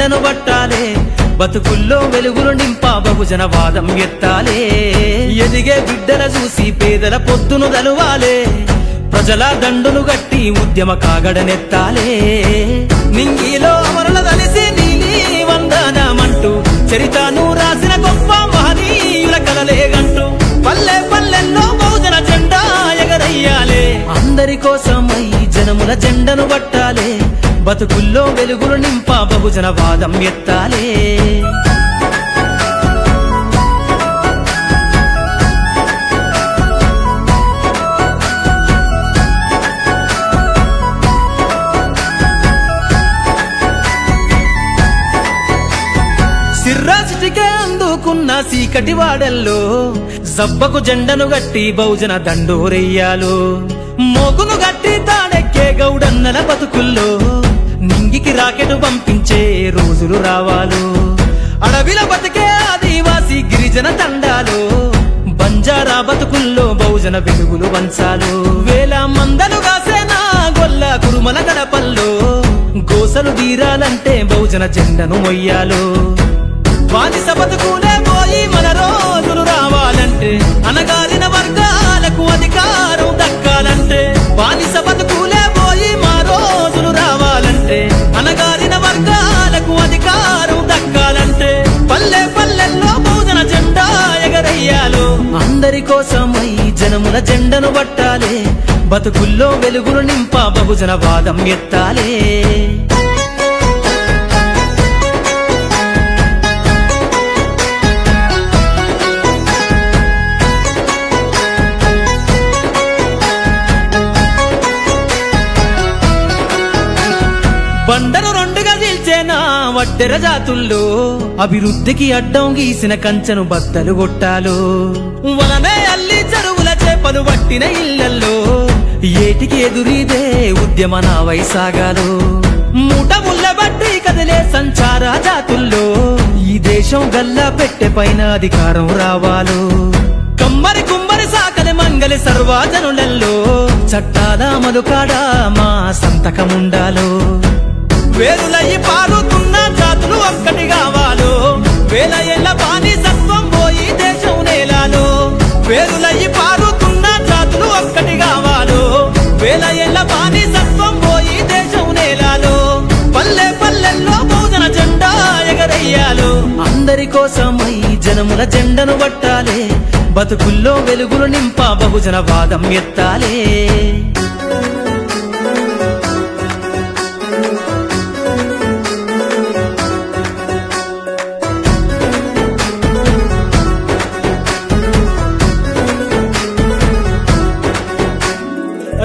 జెండను పట్టాలే బతుకుల్లో వెలుగులు నింపా బహుజన వాదం ఎత్తాలే ఎదిగే బిడ్డల చూసి పేదల పొద్దును దలువాలే ప్రజల దండును గట్టి ఉద్యమ కాగడనెత్తాలే నింగిలో అమరుల దలిసి నీలి వందనమంటూ చరితను రాసిన గొప్ప మహనీయుల కలలేగంటూ పల్లె పల్లెల్లో బహుజన జెండా ఎగరయ్యాలే అందరి కోసమై జనముల జెండను పట్టాలే బతుకుల్లో వెలుగులు నింపా బహుజన వాదం ఎత్తాలే సిర్రాసిటికే అందుకున్న సీకటి వాడల్లో జబ్బకు జెండను గట్టి బహుజన దండోరెయ్యాలో మోగును గట్టి తాడెక్కే గౌడన్నల బతుకుల్లో నింగికి రాకెట్ పంపించే రోజులు రావాలు అడవిల బతికే ఆదివాసి గిరిజన తండాలు బంజారా బతుకుల్లో బహుజన వెలుగులు వంచాలు వేల మందలు కాసేనా గొల్ల కురుమల గడపల్లో గోసలు తీరాలంటే బహుజన జెండను మొయ్యాలో బానిస బతుకులే పోయి మన రోజులు రావాలంటే అనగారిన వర్గాలకు అధికారం దక్కాలంటే బానిస బతుకులే పోయి మా రోజులు రావాలంటే అనగారిన వర్గాలకు అధికారం దక్కాలంటే పల్లె పల్లెల్లో బహుజన జెండా ఎగరయ్యాలో అందరి కోసమై జనముల జెండను పట్టాలే బతుకుల్లో వెలుగులు నింపా బహుజన వాదం ఎత్తాలే బండను రెండుగా చీల్చేనా వట్టెర జాతుల్లో అభివృద్ధికి అడ్డం గీసిన కంచెను బద్దలు కొట్టాలో వలనే అల్లి చెరువుల చేపలు పట్టిన ఇళ్లల్లో ఏటికి ఎదురీదే ఉద్యమ నావై సాగాలో మూట ముళ్ళ బట్టి కదిలే సంచార జాతుల్లో ఈ దేశం గల్లా పెట్టె పైన అధికారం రావాలో కమ్మరి కుమ్మరి సాకలి మంగలి సర్వజనులలో చట్టాల అమలు కాడా మా సంతకముండాలో వేరులయ్యి పారుతున్న జాతులు ఒక్కటి కావాలో వేల ఏళ్ల బానిసత్వం పోయి దేశం నేలాలో వేరులయ్యి పారుతున్న జాతులు ఒక్కటి కావాలో వేల ఏళ్ల బానిసత్వం పోయి దేశం నేలాలో పల్లె పల్లెల్లో బహుజన జెండా ఎగరయ్యాలో అందరి కోసమై జనముల జెండను పట్టాలే బతుకుల్లో వెలుగులు నింపా బహుజన వాదం ఎత్తాలే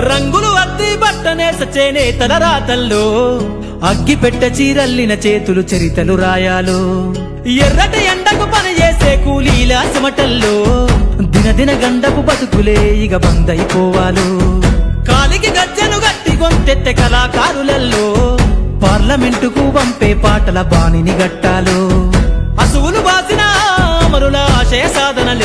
రంగులు అద్ది బట్టనే సచేనే తల రాతల్లో అగ్గి పెట్ట చీరల్లిన చేతులు చరితలు రాయాలో ఎర్రటి ఎండకు పని చేసే కూలీల చెమటల్లో దినదిన గండపు బతుకులే ఇక బందైపోవాలో కాలికి గజ్జెను గట్టి గొంతెత్తె కళాకారులలో పార్లమెంటుకు పంపే పాటల బాణిని గట్టాలో అసువులు బాసిన అమరుల ఆశయ సాధన